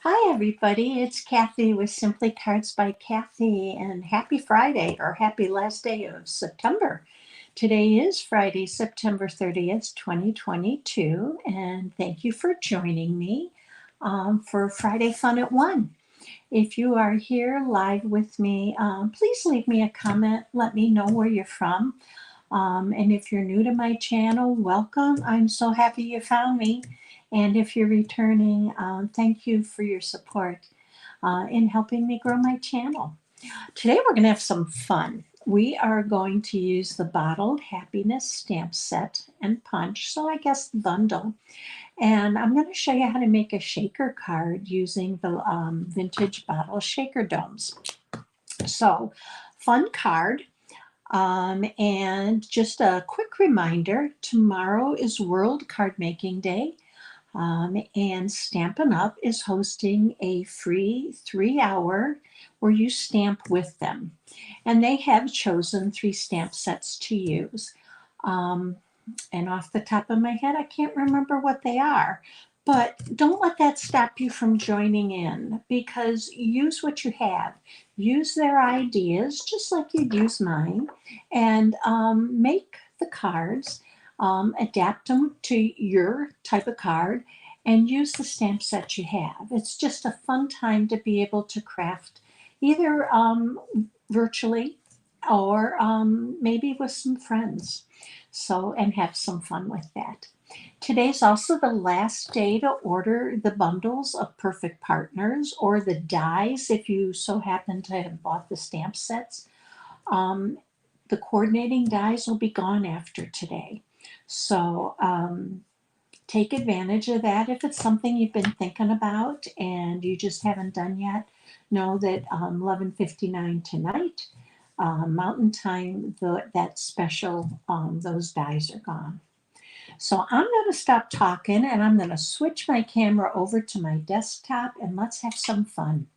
Hi, everybody. It's Kathy with Simply Cards by Kathy, and happy Friday or happy last day of September. Today is Friday, September 30th, 2022, and thank you for joining me for Friday Fun at 1. If you are here live with me, please leave me a comment. Let me know where you're from. And if you're new to my channel, welcome. I'm so happy you found me. And if you're returning, thank you for your support in helping me grow my channel. Today we're going to have some fun. We are going to use the Bottled Happiness stamp set and punch, so I guess the bundle. And I'm going to show you how to make a shaker card using the vintage bottle shaker domes. So, fun card. And just a quick reminder, tomorrow is World Card Making Day. And Stampin' Up! Is hosting a free 3-hour where you stamp with them. And they have chosen 3 stamp sets to use. And off the top of my head, I can't remember what they are. But don't let that stop you from joining in, because use what you have. Use their ideas, just like you'd use mine, and make the cards, adapt them to your type of card, and use the stamp set you have. It's just a fun time to be able to craft either virtually or maybe with some friends. So, and have some fun with that. Today's also the last day to order the bundles of Perfect Partners or the dies if you so happen to have bought the stamp sets. The coordinating dies will be gone after today. So take advantage of that. If it's something you've been thinking about and you just haven't done yet, know that 11:59 tonight, Mountain Time, that special, those dies are gone. So I'm going to stop talking and I'm going to switch my camera over to my desktop and let's have some fun.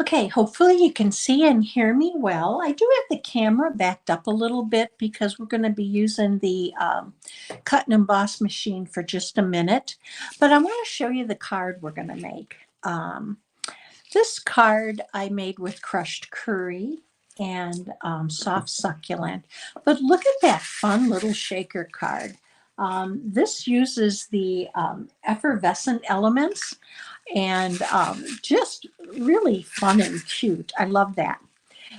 Okay, hopefully you can see and hear me well. I do have the camera backed up a little bit because we're going to be using the cut and emboss machine for just a minute. But I want to show you the card we're going to make. This card I made with crushed curry and soft succulent. But look at that fun little shaker card. This uses the effervescent elements and just really fun and cute. I love that.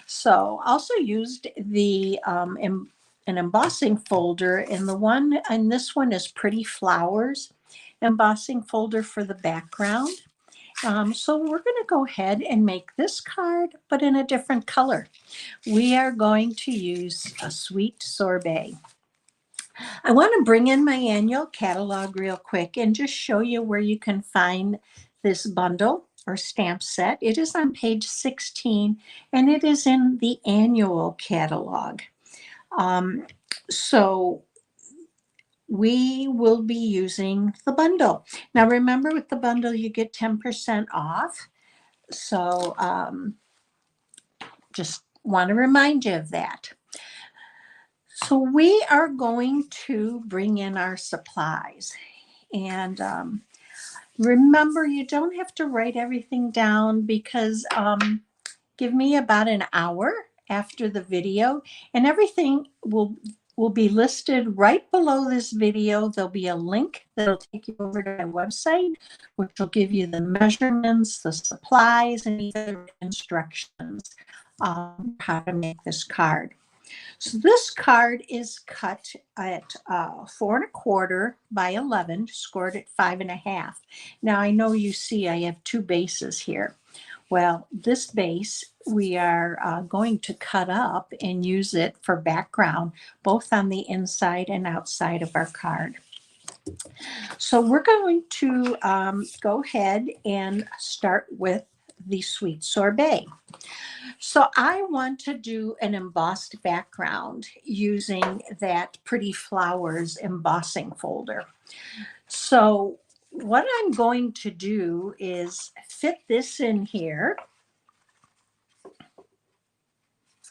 So also used the an embossing folder, and this one is Pretty Flowers embossing folder for the background. So we're going to go ahead and make this card, but in a different color. We are going to use a sweet sorbet. I want to bring in my annual catalog real quick and just show you where you can find this bundle or stamp set. It is on page 16 and it is in the annual catalog. So we will be using the bundle. Now remember, with the bundle you get 10% off. So just want to remind you of that. So we are going to bring in our supplies. And remember, you don't have to write everything down because give me about an hour after the video and everything will be listed right below this video. There'll be a link that'll take you over to my website, which will give you the measurements, the supplies, and even instructions on how to make this card. So this card is cut at 4 1/4 by 11, scored at 5 1/2. Now I know you see I have 2 bases here. Well, this base we are going to cut up and use it for background, both on the inside and outside of our card. So we're going to go ahead and start with the sweet sorbet. So I want to do an embossed background using that Pretty Flowers embossing folder. So what I'm going to do is fit this in here.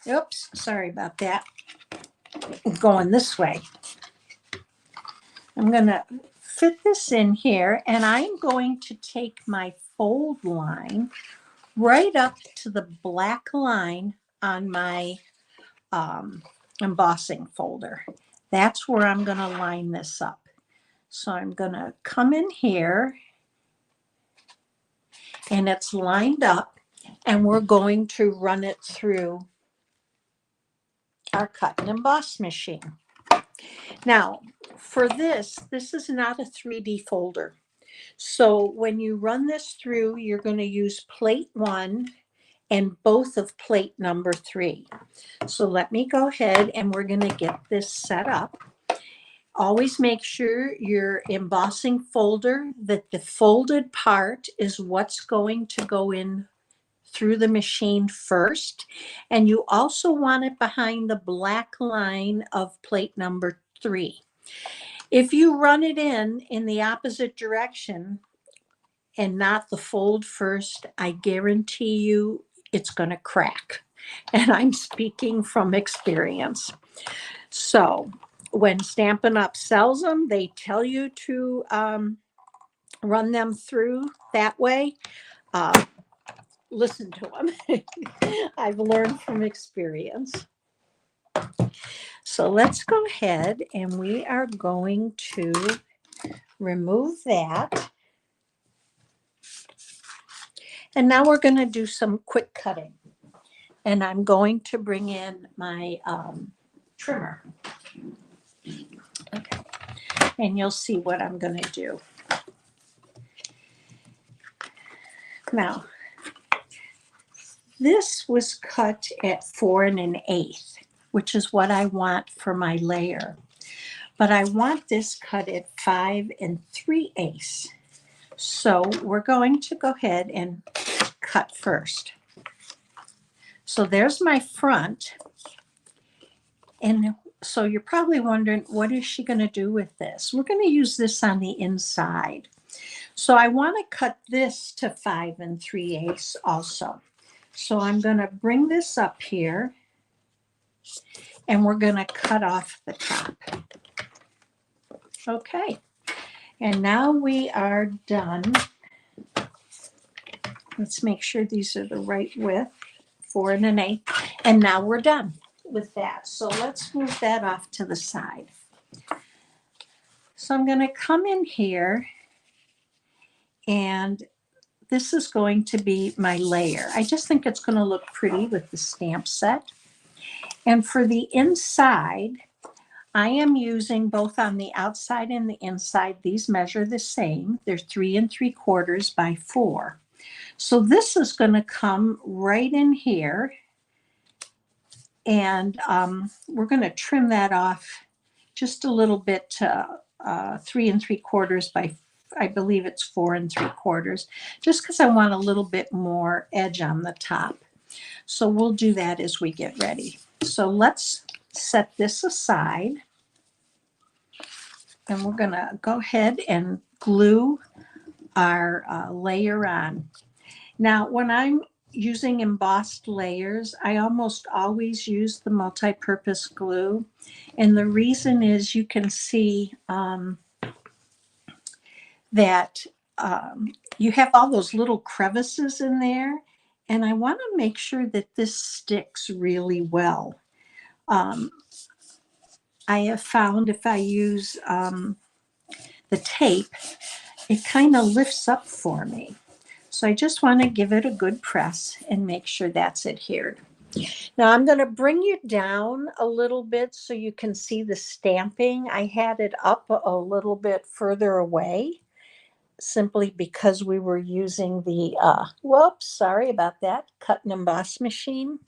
Oops, sorry about that. Going this way. I'm going to fit this in here, and I'm going to take my fold line right up to the black line on my embossing folder. That's where I'm going to line this up. So I'm going to come in here, and it's lined up, and we're going to run it through our cut and emboss machine. Now, for this is not a 3D folder. So when you run this through, you're going to use plate 1 and both of plate number 3. So let me go ahead, and we're going to get this set up. Always make sure your embossing folder, that the folded part is what's going to go in through the machine first. And you also want it behind the black line of plate number 3. If you run it in the opposite direction and not the fold first, I guarantee you it's going to crack. And I'm speaking from experience. So when Stampin' Up! Sells them, they tell you to run them through that way. Listen to them. I've learned from experience. So let's go ahead, and we are going to remove that. And now we're going to do some quick cutting. And I'm going to bring in my trimmer. Okay. And you'll see what I'm going to do. Now, this was cut at 4 1/8, which is what I want for my layer. But I want this cut at 5 3/8. So we're going to go ahead and cut first. So there's my front. And so you're probably wondering, what is she going to do with this? We're going to use this on the inside. So I want to cut this to 5 3/8 also. So I'm going to bring this up here, and we're going to cut off the top. Okay. And now we are done. Let's make sure these are the right width, 4 1/8. And now we're done with that. So let's move that off to the side. So I'm going to come in here, and this is going to be my layer. I just think it's going to look pretty with the stamp set. And for the inside, I am using both on the outside and the inside. These measure the same. They're 3 3/4 by 4. So this is going to come right in here. And we're going to trim that off just a little bit to 3 3/4 by, I believe it's 4 3/4, just because I want a little bit more edge on the top. So we'll do that as we get ready. So let's set this aside, and we're going to go ahead and glue our layer on. Now, when I'm using embossed layers, I almost always use the multi-purpose glue. And the reason is you can see that you have all those little crevices in there. And I want to make sure that this sticks really well. I have found if I use the tape, it kind of lifts up for me. So I just want to give it a good press and make sure that's adhered. Now I'm going to bring you down a little bit so you can see the stamping. I had it up a little bit further away, simply because we were using the, whoops, sorry about that, cut and emboss machine.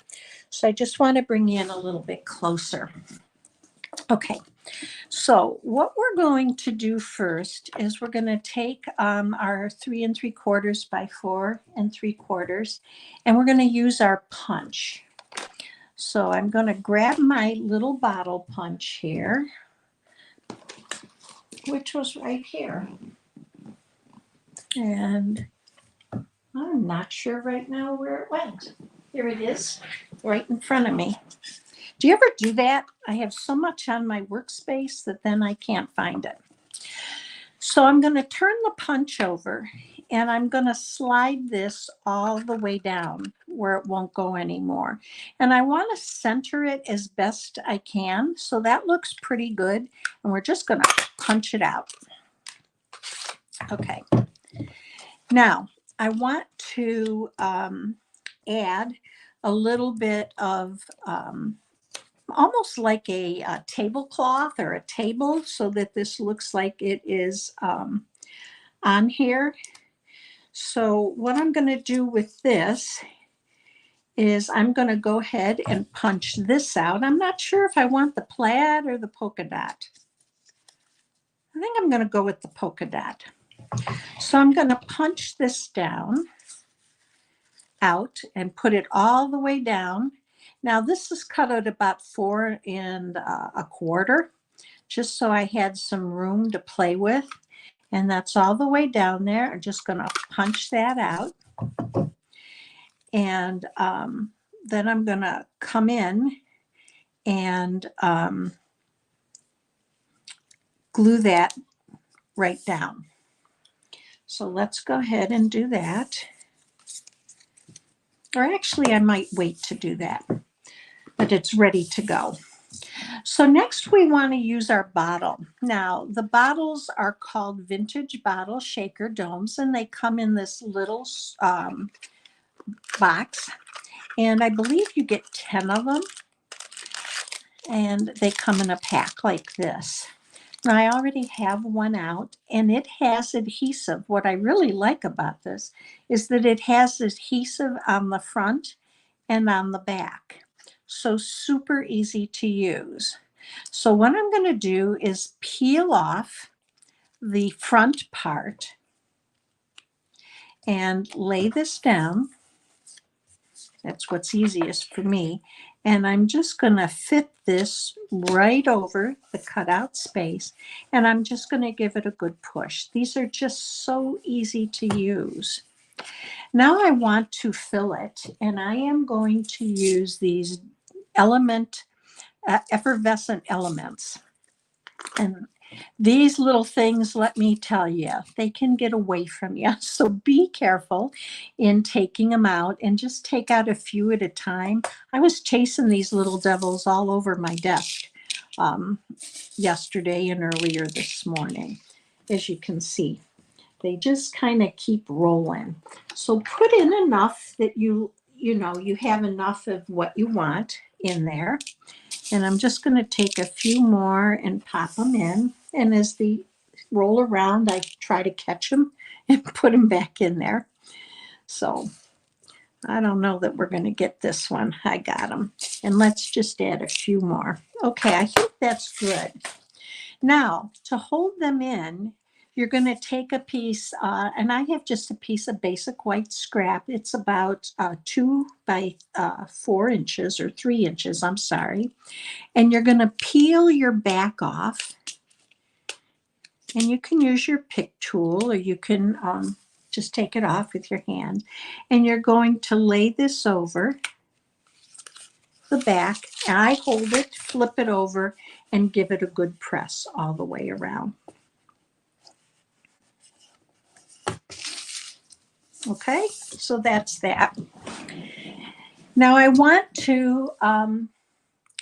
So I just want to bring you in a little bit closer. Okay. So what we're going to do first is we're going to take our 3 3/4 by 4 3/4, and we're going to use our punch. So I'm going to grab my little bottle punch here, which was right here. And I'm not sure right now where it went. Here it is, right in front of me. Do you ever do that? I have so much on my workspace that then I can't find it. So I'm going to turn the punch over and I'm going to slide this all the way down where it won't go anymore. And I want to center it as best I can. So that looks pretty good. And we're just going to punch it out. Okay. Now I want to add a little bit of almost like a tablecloth or a table so that this looks like it is on here. So what I'm going to do with this is I'm going to go ahead and punch this out. I'm not sure if I want the plaid or the polka dot. I think I'm going to go with the polka dot. So I'm going to punch this down out and put it all the way down. Now this is cut at about 4 1/4, just so I had some room to play with. And that's all the way down there. I'm just going to punch that out. And then I'm going to come in and glue that right down. So let's go ahead and do that. Or actually, I might wait to do that, but it's ready to go. So next we want to use our bottle. Now the bottles are called vintage bottle shaker domes, and they come in this little box. And I believe you get 10 of them. And they come in a pack like this. Now I already have one out and it has adhesive. What I really like about this is that it has adhesive on the front and on the back. So super easy to use. So what I'm going to do is peel off the front part and lay this down. That's what's easiest for me. And I'm just going to fit this right over the cutout space. And I'm just going to give it a good push. These are just so easy to use. Now I want to fill it. And I am going to use these effervescent elements. And these little things, let me tell you, they can get away from you. So be careful in taking them out and just take out a few at a time. I was chasing these little devils all over my desk yesterday and earlier this morning. As you can see, they just kind of keep rolling. So put in enough that you have enough of what you want in there. And I'm just going to take a few more and pop them in. And as they roll around, I try to catch them and put them back in there. So I don't know that we're going to get this one. I got them. And let's just add a few more. Okay, I think that's good. Now, to hold them in, you're going to take a piece, and I have just a piece of basic white scrap. It's about 2 by 4 inches or 3 inches, I'm sorry. And you're going to peel your back off. And you can use your pick tool or you can just take it off with your hand. And you're going to lay this over the back. And I hold it, flip it over, and give it a good press all the way around. Okay, so that's that. Now I want to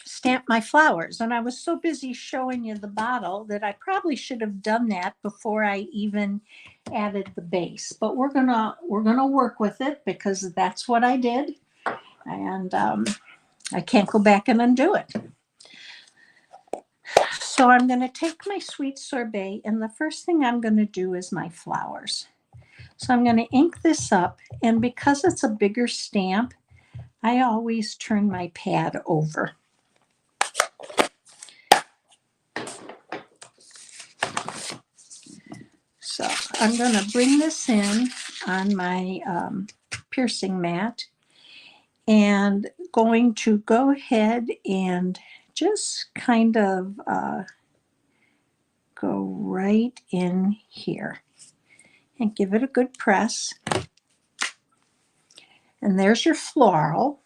stamp my flowers, and I was so busy showing you the bottle that I probably should have done that before I even added the base. But we're gonna work with it because that's what I did, and I can't go back and undo it. So I'm going to take my sweet sorbet, and the first thing I'm going to do is my flowers. So I'm going to ink this up, and because it's a bigger stamp, I always turn my pad over. So I'm going to bring this in on my piercing mat and going to go ahead and just kind of go right in here and give it a good press. And there's your floral.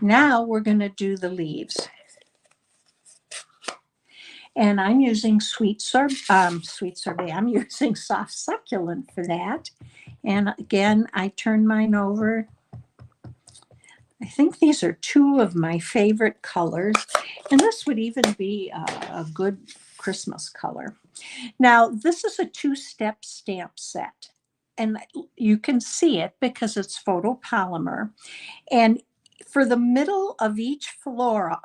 Now we're going to do the leaves. And I'm using sweet sorbet. I'm using soft succulent for that. And again, I turn mine over. I think these are two of my favorite colors. And this would even be a good Christmas color. Now, this is a two-step stamp set. And you can see it because it's photopolymer. And for the middle of each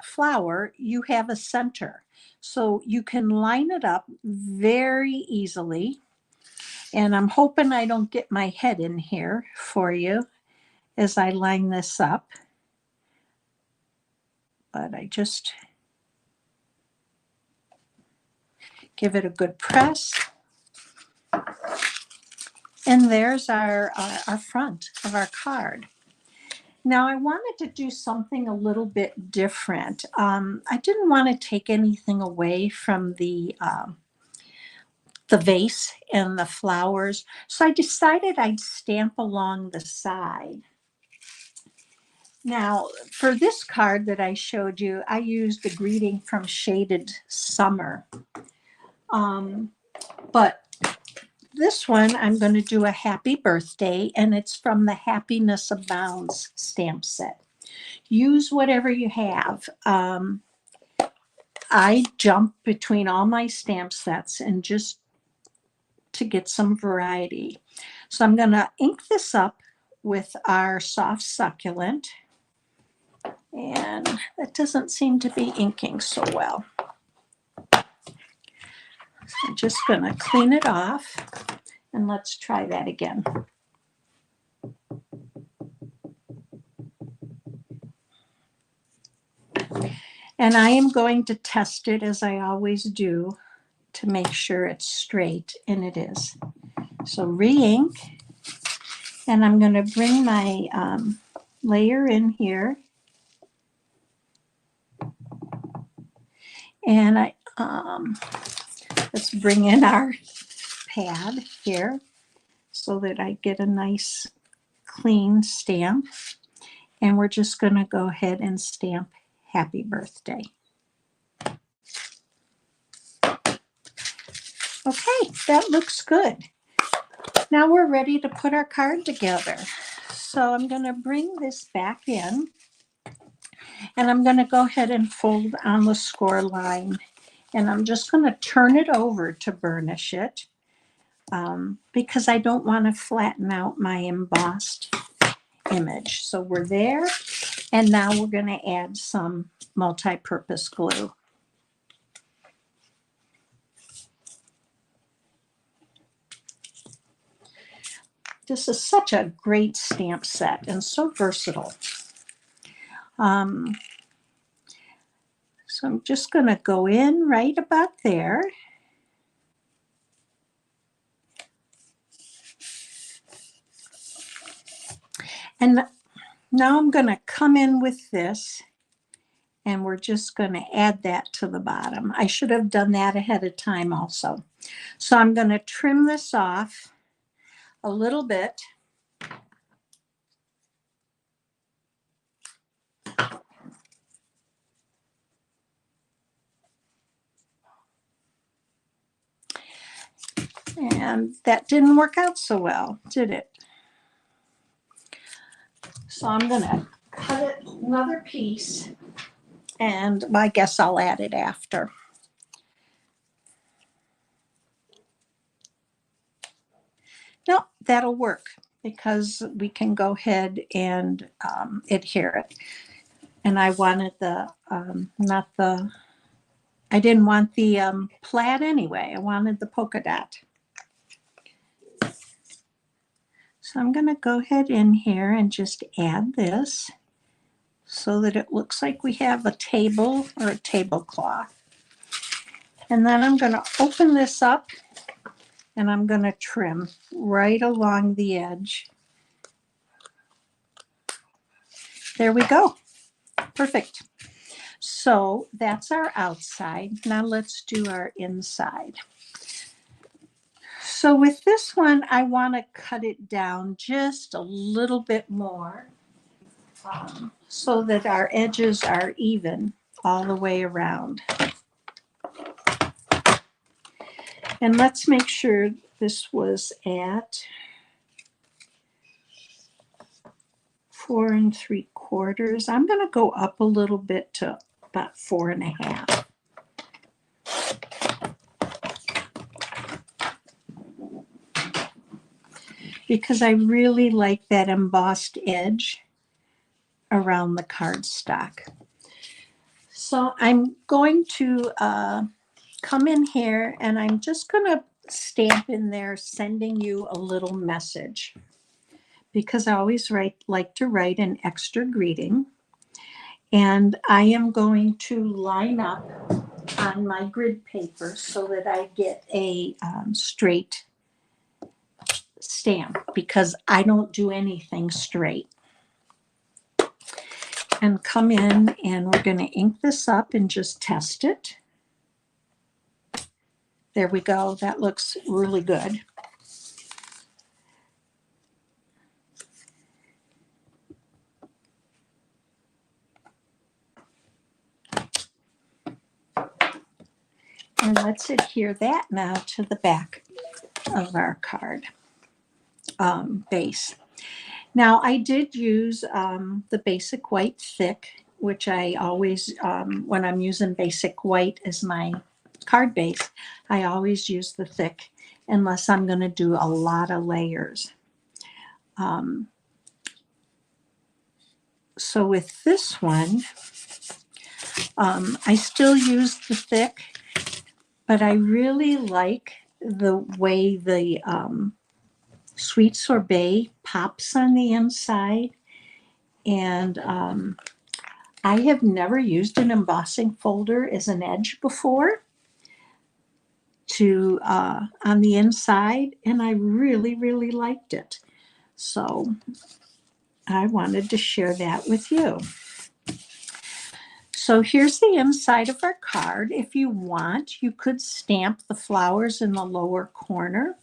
flower, you have a center. So you can line it up very easily. And I'm hoping I don't get my head in here for you as I line this up. But I just give it a good press. And there's our front of our card. Now, I wanted to do something a little bit different. I didn't want to take anything away from the vase and the flowers, so I decided I'd stamp along the side. Now, for this card that I showed you, I used the greeting from Shaded Summer. But this one, I'm going to do a happy birthday, and it's from the Happiness Abounds stamp set. Use whatever you have. I jump between all my stamp sets and just to get some variety. So I'm going to ink this up with our soft succulent. And that doesn't seem to be inking so well. So I'm just going to clean it off, and let's try that again. And I am going to test it as I always do to make sure it's straight, and it is. So re-ink, and I'm going to bring my layer in here. And let's bring in our pad here so that I get a nice clean stamp. And we're just going to go ahead and stamp Happy Birthday. Okay, that looks good. Now we're ready to put our card together. So I'm going to bring this back in, and I'm going to go ahead and fold on the score line. And I'm just going to turn it over to burnish it because I don't want to flatten out my embossed image. So we're there. And now we're going to add some multi-purpose glue. This is such a great stamp set and so versatile. So I'm just going to go in right about there. And now I'm going to come in with this, and we're just going to add that to the bottom. I should have done that ahead of time also. So I'm going to trim this off a little bit. And that didn't work out so well, did it? So I'm going to cut it another piece, and I guess I'll add it after. No, that'll work because we can go ahead and adhere it. And I wanted the, I didn't want the plaid anyway. I wanted the polka dot. So I'm going to go ahead in here and just add this so that it looks like we have a table or a tablecloth. And then I'm going to open this up, and I'm going to trim right along the edge. There we go. Perfect. So that's our outside. Now let's do our inside. So with this one, I want to cut it down just a little bit more so that our edges are even all the way around. And let's make sure this was at 4 3/4. I'm going to go up a little bit to about 4 1/2. Because I really like that embossed edge around the cardstock. So I'm going to come in here and I'm just going to stamp in there, sending you a little message, because I always like to write an extra greeting. And I am going to line up on my grid paper so that I get a straight stamp, because I don't do anything straight. And come in and we're going to ink this up and just test it. There we go. That looks really good. And let's adhere that now to the back of our card base. Now I did use the basic white thick, which I always, when I'm using basic white as my card base, I always use the thick unless I'm going to do a lot of layers. So with this one, I still use the thick, but I really like the way the sweet sorbet pops on the inside. And I have never used an embossing folder as an edge before to on the inside, and I really, really liked it. So I wanted to share that with you. So here's the inside of our card. If you want, you could stamp the flowers in the lower corner.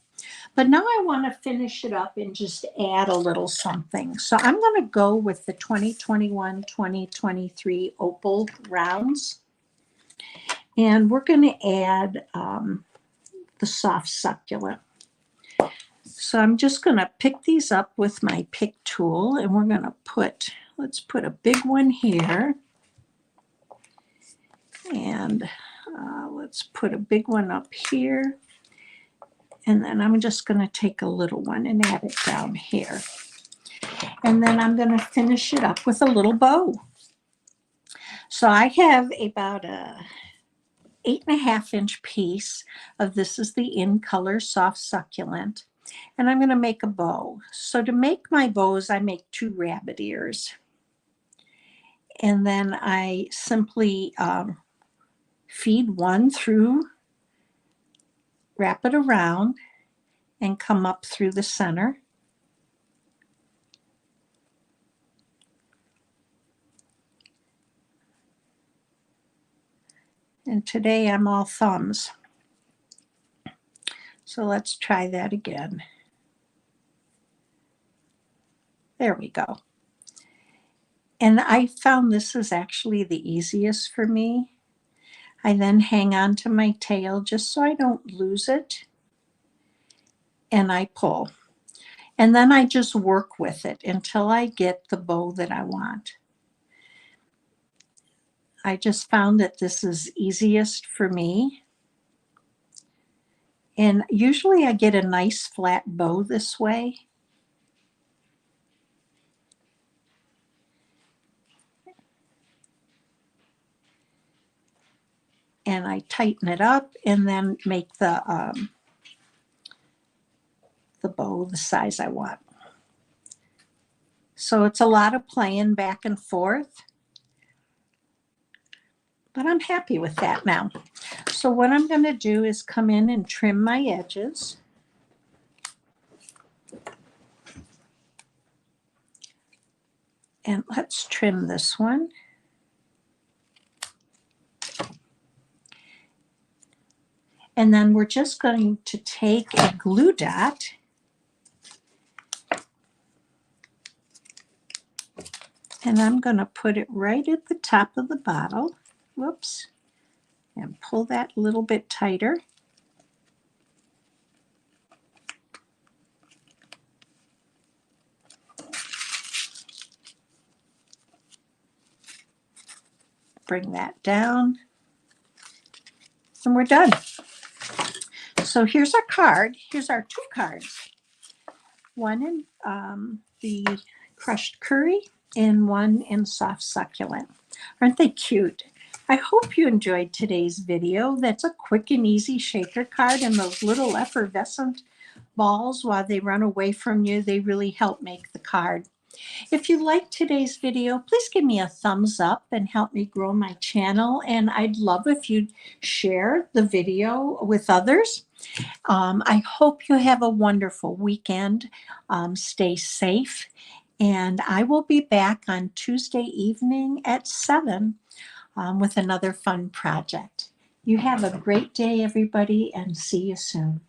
But now I want to finish it up and just add a little something. So I'm going to go with the 2021-2023 opal rounds. And we're going to add the soft succulent. So I'm just going to pick these up with my pick tool, and we're going to let's put a big one here. And let's put a big one up here. And then I'm just going to take a little one and add it down here. And then I'm going to finish it up with a little bow. So I have about a 8.5-inch piece of this is the In Color Soft Succulent. And I'm going to make a bow. So to make my bows, I make 2 rabbit ears. And then I simply feed one through, wrap it around, and come up through the center. And today I'm all thumbs. So let's try that again. There we go. And I found this is actually the easiest for me. I then hang on to my tail just so I don't lose it. And I pull. And then I just work with it until I get the bow that I want. I just found that this is easiest for me. And usually I get a nice flat bow this way. And I tighten it up and then make the bow the size I want. So it's a lot of playing back and forth, but I'm happy with that now. So what I'm going to do is come in and trim my edges. And let's trim this one. And then we're just going to take a glue dot and I'm going to put it right at the top of the bottle. Whoops. And pull that a little bit tighter. bring that down, and we're done. So here's our card. Here's our 2 cards. One in the crushed curry and one in soft succulent. Aren't they cute? I hope you enjoyed today's video. That's a quick and easy shaker card, and those little effervescent balls, while they run away from you, they really help make the card. If you liked today's video, please give me a thumbs up and help me grow my channel. And I'd love if you'd share the video with others. I hope you have a wonderful weekend. Stay safe. And I will be back on Tuesday evening at 7 with another fun project. You have a great day, everybody, and see you soon.